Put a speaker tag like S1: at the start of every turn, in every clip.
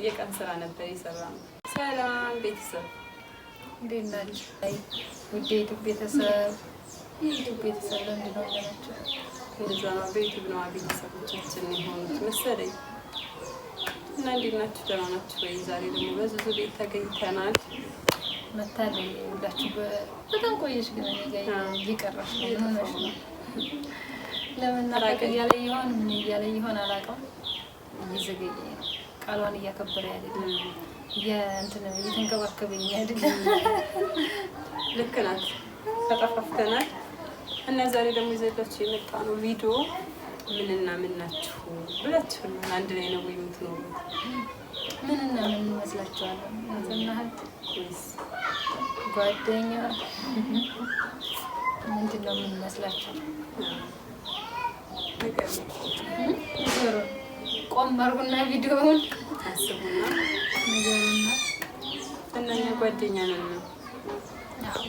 S1: የቀን ስራ ነበር የሰራነው። ሰላም ቤተሰብ
S2: እንዴት ናችሁ? ውድ የዩቲዩብ ቤተሰብ ለምንድን ነው ያላችሁ?
S1: እንደዛ ነው። በዩቲዩብ ነው ቤተሰቦቻችን የሆኑት መሰለኝ። እና እንዴት ናችሁ? ደህና ናችሁ ወይ? ዛሬ ደግሞ በዙዙ ቤት ተገኝተናል።
S2: መታለኝ ሁላችሁ በጣም ቆየሽ፣ ግን እኔ ጋር እየቀረሽ ነው። ለምን ናፈቅ እያለ ይሆን ምን እያለ ይሆን አላውቅም። እየዘገየ ነው። ቃሏን እያከበረ አይደለም፣ እየተንከባከበኝ አይደለም።
S1: ልክ ናት። ተጠፋፍተናል እና ዛሬ ደግሞ ይዘላችሁ የመጣ ነው ቪዲዮ ምንና ምን ናችሁ ብላችሁ አንድ ላይ ነው የምትኖሩት?
S2: ምንና ምን እንመስላችኋለን? እናንተ ወይስ ጓደኛ? ምንድን ነው የምንመስላችሁ? ቆም አድርጉና ቪዲዮውን
S1: አስቡና
S2: ንገሩና
S1: እኛ ጓደኛ ነን ነው።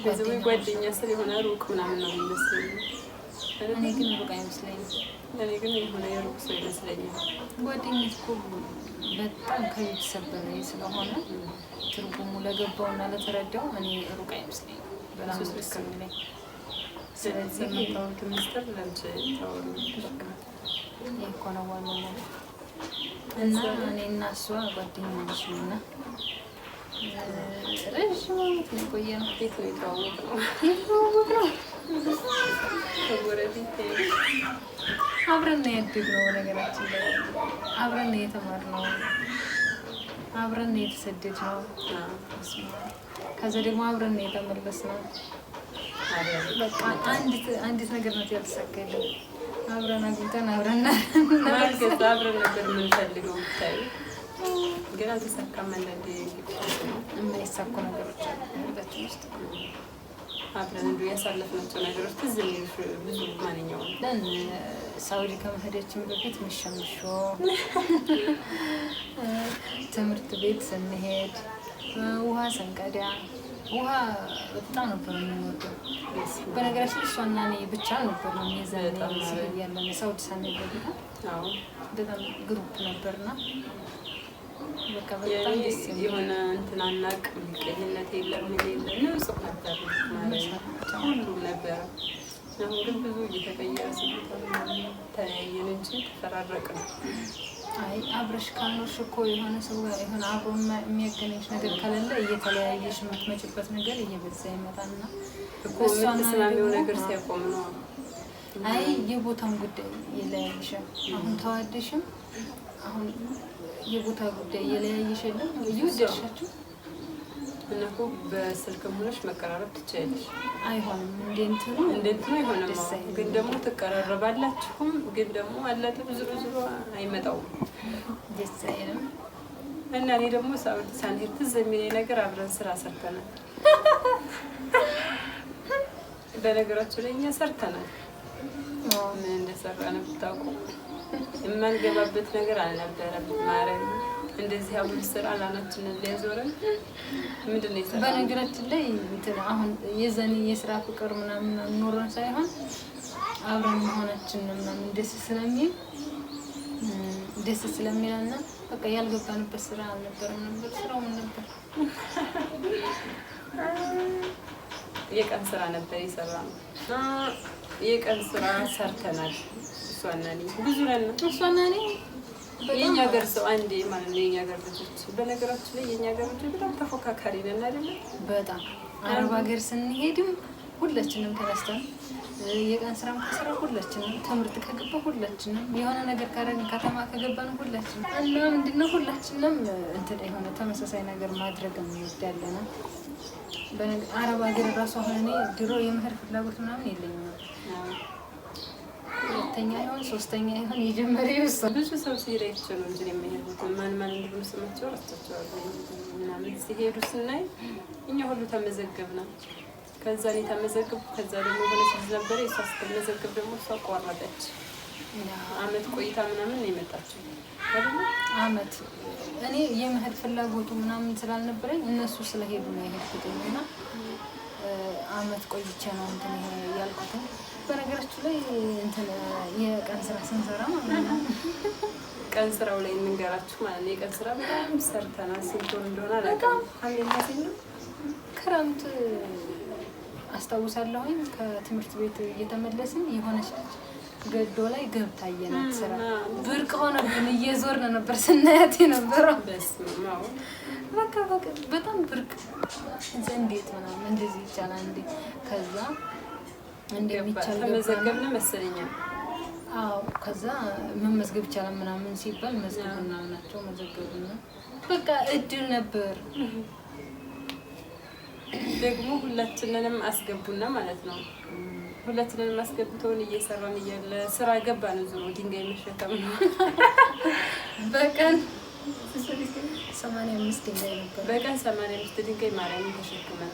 S1: በዚህ ጓደኛ ስለ የሆነ ሩቅ ምናምን ነው የሚመስለኝ።
S2: እኔ ግን ሩቅ አይመስለኝም።
S1: እኔ ግን የሆነ የሩቅ ሰው ይመስለኛል።
S2: ጓደኝነት እኮ በጣም ከቤተሰብ በላይ ስለሆነ ትርጉሙ ለገባውና ለተረዳው እኔ ሩቅ አይመስለኝም። በጣም ደስ የሚለኝ
S1: ስለዚህ የታወቅ ሚስጥር ለምጭ ታወሩ
S2: እኮ ነው ዋናው ነገር። እና እኔ እና እሷ ጓደኛሞች ነን እና ረዥም ዓመት ነው የቆየነው።
S1: ቤት ነው የተዋወቅነው።
S2: አብረን ነው ያደግነው። በነገራችን ላይ አብረን ነው የተማርነው፣ አብረን ነው የተሰደድነው። ከዛ ደግሞ አብረን ነው የተመለስነው። በቃ አንዲት ነገር ነው ያልተሳካልን። አብረን አግኝተን አብረን
S1: ነበር የምንፈልገው ብታይ፣ ግን አልተሳካም። አንዳንዴ
S2: የማይሳኩ ነገሮች አሉ ህይወታችን ውስጥ።
S1: አብረን እንዱ ያሳለፍናቸው ነገሮች ትዝ የሚሉሽ ብዙ ማንኛውም
S2: ሳውዲ ከመሄዳችን በፊት ምሸምሾ ትምህርት ቤት ስንሄድ ውሃ ስንቀዳ ውሃ በጣም ነበር የምንወደው። በነገራችን እሷና እኔ ብቻ ነበር ነው ያለን ሳውዲ ሳንሄድ በጣም ግሩፕ ነበርና በቃ በጣም ደስ
S1: የሆነ እንትን አናውቅም። ቀኝነት የለም ንጹህ ነበር ማለት ሁሉም ነበረ። አሁን ግን ብዙ እየተቀየረ ሲመጣ ተለያየን እንጂ ተፈራረቅን።
S2: አይ አብረሽ ካልኖርሽ እኮ የሆነ ሰው የሆነ አብሮ የሚያገናኝሽ ነገር ከሌለ እየተለያየሽ የምትመጭበት ነገር እየበዛ ይመጣልና
S1: እኮ የምትስማሚው ነገር ሲያቆም ነው።
S2: አይ የቦታን ጉዳይ እየለያየሻል። አሁን ተዋደሽም አሁን የቦታ ጉዳይ እየለያየሽ የለም እየወደድሻችሁ
S1: እና እኮ በስልክም ሆነሽ መቀራረብ ትችያለሽ።
S2: አይሆንም እንደንትኑ
S1: አይሆንም። ግን ደግሞ ትቀራረባላችሁም። ግን ደግሞ አላተ ብዙ አይመጣውም፣
S2: ደስ አይልም።
S1: እና እኔ ደግሞ ሳውዲ ሳንሄድ ትዝ የሚለኝ ነገር አብረን ስራ ሰርተናል። በነገራችን ላይ እኛ ሰርተናል። ምን እንደሰራን ብታውቁ የማንገባበት ነገር አልነበረም። ማረም እንደዚህ አሁን ስራ ላናችንን ሊያዞረን ምንድን ነው የሰራነው?
S2: በነገራችን ላይ እንትን አሁን የዘኔ የስራ ፍቅር ምናምን ኖረን ሳይሆን አብረን መሆናችን ምናምን ደስ ስለሚልና በቃ ያልገባንበት ስራ አልነበረም ነበር። ስራው ምን ነበር?
S1: የቀን ስራ ነበር የሰራነው። የቀን ስራ ሰርተናል። እሷና እኔ ብዙ ነን።
S2: እሷና እኔ
S1: የኛ ሀገር ሰው አንዴ ማለት ነው። የኛ ሀገር ልጆች በነገራችን ላይ የኛ ሀገር ልጆች በጣም ተፎካካሪ ነን አይደለ?
S2: በጣም አረብ ሀገር ስንሄድም ሁላችንም ተነስተን የቀን ስራም ከስራ ሁላችንም ትምህርት ከገባ ሁላችንም የሆነ ነገር ካረግን ከተማ ከገባን ሁላችንም እና ምንድነው ሁላችንም እንትን የሆነ ተመሳሳይ ነገር ማድረግ እንወዳለን። አረብ ሀገር ራሱ አሁን እኔ ድሮ የመሄድ ፍላጎት ምናምን የለኝም ነበር። ሁለተኛ ይሆን ሶስተኛ ይሆን የጀመረ ይወሰን
S1: ብዙ ሰው ሲሄድ አይቼ ነው እንጂ የሚሄዱት ማን እንደሆነ ስማቸው አስተቻለሁ ምናምን ሲሄዱ ስናይ እኛ ሁሉ ተመዘገብና ከዛ እኔ ተመዘገብኩ። ከዛ ደግሞ ሆነች ልጅ ነበረ እሷ ስትመዘገብ ደግሞ እሷ ቆረጠች። አመት ቆይታ ምናምን ነው የመጣችው አይደል?
S2: አመት እኔ የመሄድ ፍላጎቱ ምናምን ስላልነበረኝ እነሱ ስለሄዱ ነው የሄድኩት እና አመት ቆይቼ ነው እንትን ያልኩት። በነገራችሁ ላይ እንትን የቀን ስራ ስንሰራ ማለት ነው
S1: ቀን ስራው ላይ እንንገራችሁ ማለት ነው። የቀን ስራ በጣም ሰርተናል። ስንት ወር እንደሆነ አላውቅም። ሐምሌና ነው
S2: ክረምት አስታውሳለሁኝ። ከትምህርት ቤት እየተመለስን የሆነች ገዶ ላይ ገብታ አየናት። ስራ ብርቅ ሆነብን። እየዞርን ነበር ስናያት የነበረው። በቃ በጣም ብርቅ እንዴት ምናምን እንደዚህ ይቻላል እንዴ? ከዛ እንደሚቻል
S1: ተመዘገብን መሰለኛል።
S2: አዎ ከዛ መመዝገብ ይቻላል ምናምን ሲባል መዝገቡና ናቸው መዘገቡና በቃ እድል ነበር።
S1: ደግሞ ሁላችንንም አስገቡና ማለት ነው። ሁላችንንም አስገብተውን እየሰራን እያለ ስራ ገባን። ዙሮ ድንጋይ መሸከም ነው።
S2: በቀን 85 ድንጋይ ነበር።
S1: በቀን 85 ድንጋይ ማርያምን ተሸክመን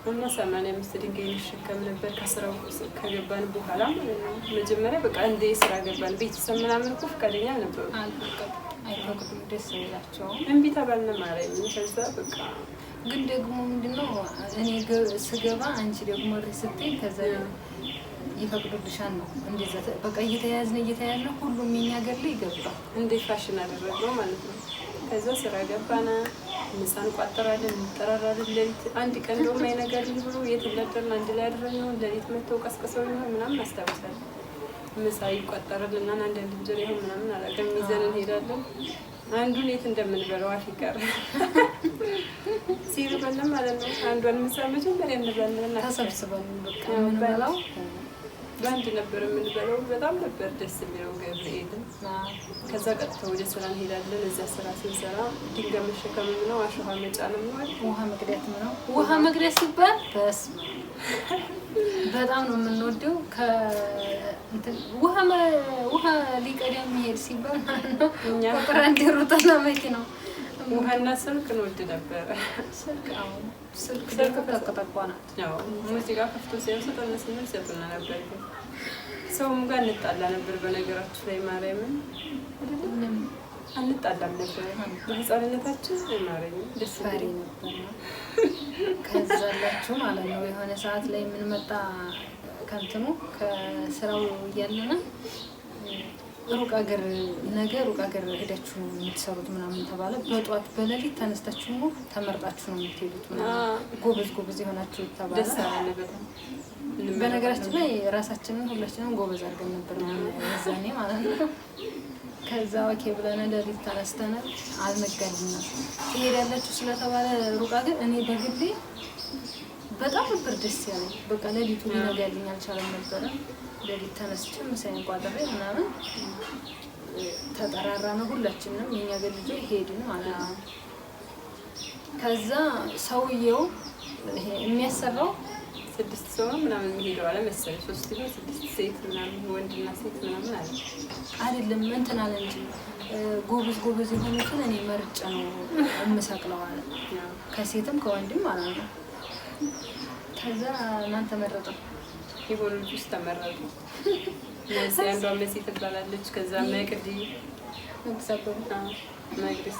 S1: እና 85 ድንጋይ እንሸከም ነበር። ከስራው ከገባን በኋላ ማለት ነው። መጀመሪያ በቃ እንደ ስራ ገባን። ቤተሰብ ምናምን እኮ ፈቃደኛ ነበሩ።
S2: አይፈቅዱም፣ ደስ ይላቸውም።
S1: እምቢ ተባልን ማርያምን። ከዛ በቃ
S2: ግን ደግሞ ምንድነው እኔ ስገባ አንቺ ደግሞ ስትይ ከዛ ይፈቅዱልሻል ነው እንደዛ በቃ እየተያዝነ ሁሉም የኛ ሀገር ላይ ይገባል።
S1: እንደ ፋሽን አደረግነው ማለት ነው። ከዛ ስራ ገባና ምሳ እንቋጥራለን፣ እንጠራራለን። ሌሊት አንድ ቀን እንደውም አይነጋልኝ ብሎ የትለደርን አንድ ላይ አድረግነው። ሌሊት መተው ቀስቅሰው ይሆን ምናምን አስታውሳለሁ። ምሳ ይቋጠርልናል። አንዳንድ እንጀራ ይሆን ምናምን አላውቅም ይዘን እንሄዳለን። አንዱን የት እንደምንበለው አፍ ይቀራል ሲርበን ማለት ነው። አንዷን ምሳ መጀመሪያ እንበላለን
S2: ተሰብስበን በቃ የምንበላው
S1: በአንድ ነበር የምንበላው። በጣም ነበር ደስ የሚለው ገብርኤልን። ከዛ ቀጥታ ወደ ስራ እንሄዳለን። እዛ ስራ ስንሰራ ድንጋይ መሸከም ነው፣ አሸዋ መጫንም ነው፣
S2: ውሃ መቅዳት ነው። ውሃ መቅዳት ሲባል በጣም ነው የምንወደው። ውሃ ሊቀዳ የሚሄድ ሲባል ነው እኛ ቁጥር አንድ ሩጠና መኪናው
S1: ውሃና ስልክ እንወድ ነበረ።
S2: ስልክ ተቀጠቋናት።
S1: ሙዚቃ ከፍቶ ሲያውሱ ጠነስንል ሰጡና ነበር። ሰውም ጋር እንጣላ ነበር። በነገራችሁ ላይ ማርያምን አንጣላም ነበር በህፃንነታችን። ማርያምን ደስ
S2: ፈሪ ነበር። ከዛላችሁ ማለት ነው የሆነ ሰዓት ላይ የምንመጣ ከንትኑ ከስራው እያለና ሩቅ ሀገር ሄዳችሁ የምትሰሩት ምናምን ተባለ። በጧት በሌሊት ተነስታችሁ ነው ተመርጣችሁ ነው የምትሄዱት ምናምን ጎበዝ የሆናችሁ ተባለ። በነገራችን ላይ ራሳችንን ሁላችንም ጎበዝ አድርገን ነበር ያዛኔ ማለት ነው። ከዛ ኦኬ ብለን ሌሊት ተነስተን አልነጋልንም ትሄዳላችሁ ስለተባለ ሩቅ ሀገር እኔ በግሌ በጣም ነበር ደስ ያለኝ። በቃ ሌሊቱ ሊነጋልኝ አልቻለም ነበረ። ሌሊት ተነስቼ ምሳዬን ቋጥሬ ምናምን ተጠራራ ነው ሁላችንም የኛ ገር ልጆች ሄድን ማለት ነው። ከዛ ሰውየው የሚያሰራው
S1: 6 ሰው ምናምን የሚሄደው አለ መሰለኝ 3 ነው 6 ሴት ምናምን ወንድና ሴት ምናምን አለ
S2: አይደለም እንትን አለ እንጂ ጎበዝ የሆኑትን እኔ መርጬ ነው የምሰቅለው አለ። ከሴትም ከወንድም ማለት ነው። ከዛ እናንተ መረጠ
S1: የሆኑ ልጆች ተመረጡ። አንዷ መሲ ትባላለች። ከዛ መቅዲ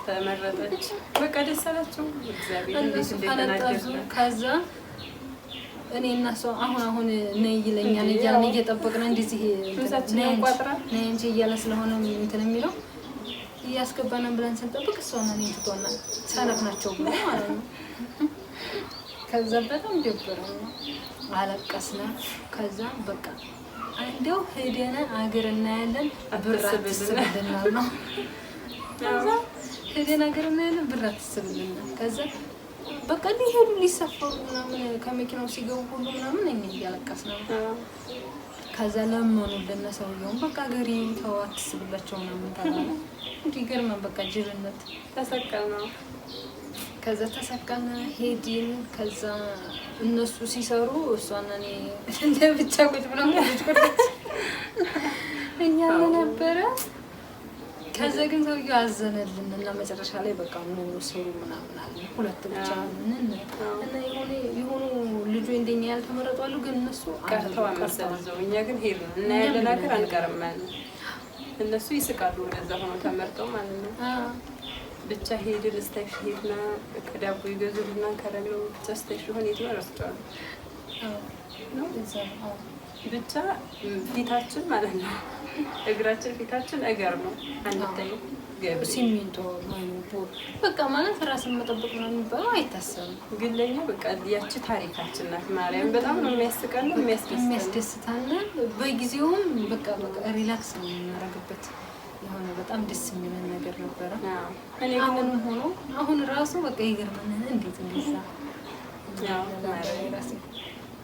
S1: ተመረጠች። በቃ ደስ አላቸው። እግዚአብሔር እንዴት እንደተናገረ።
S2: ከዛ እኔ እና ሰው አሁን ነይ ይለኛል እያልን እየጠበቅን እንደዚህ ነይ እንጂ እያለ ስለሆነ እንትን የሚለው እያስገባናን ብለን ስንጠብቅ እሷና እኔ ትቶናል። ሰነፍ ናቸው ብሎ ማለት ነው። ከዛ በጣም ደበረን ነው አለቀስን። ከዛ በቃ እንደው ሄደን አገር እናያለን ብር አትስብልናል ነው። ከዛ ሄደን አገር እናያለን ብር አትስብልናል። ከዛ በቃ ሊሄዱ ሊሰፈሩ ምናምን ከመኪናው ሲገቡ ሁሉ ምናምን እኛ እያለቀስን ነው። ከዛ ለመኑልን ሰውየውን በቃ አገሬ ተው አትስብላቸው ምናምን ተባለ። እንዲገርመን በቃ ጅልነት
S1: ተሰቀልነው።
S2: ከዛ ተሰቀልን ሄድን። ከዛ እነሱ ሲሰሩ እሷና እኔ ለብቻ ቁጭ ብለን እኛ ነበረ። ከዛ ግን ሰውዬው አዘነልን እና መጨረሻ ላይ በቃ ምን ሰሩ ምናምን አለ። ሁለት ብቻ ምን እና የሆኑ ልጁ እንደኛ ያልተመረጡ አሉ። ግን እነሱ
S1: ቀርተው አመሰለዘው። እኛ ግን ሄድን እና ያለ ነገር አንቀርም ማለት እነሱ ይስቃሉ። ወደዛ ሆኖ ተመርጠው ማለት ነው። ብቻ ሄድን። ስታይሽ ሄድና ከዳቦ ይገዙልና ከረግለው ብቻ ስታይሽ ሆነ የት ነው ረስቷል ነው ብቻ ፊታችን ማለት ነው እግራችን ፊታችን እገር ነው አንተኝ
S2: ሲሚንቶ በቃ ማለት ራስን መጠበቅ ነው የሚባለው አይታሰብም።
S1: ግን ለኛ በቃ ያቺ ታሪካችን ናት። ማርያም በጣም ነው የሚያስቀን
S2: የሚያስደስታን በጊዜውም በቃ ሪላክስ ነው የምናደርግበት የሆነ በጣም ደስ የሚለን ነገር ነበረ። አሁንም ሆኖ አሁን ራሱ በቃ ይገርመናል እንዴት እንደዛ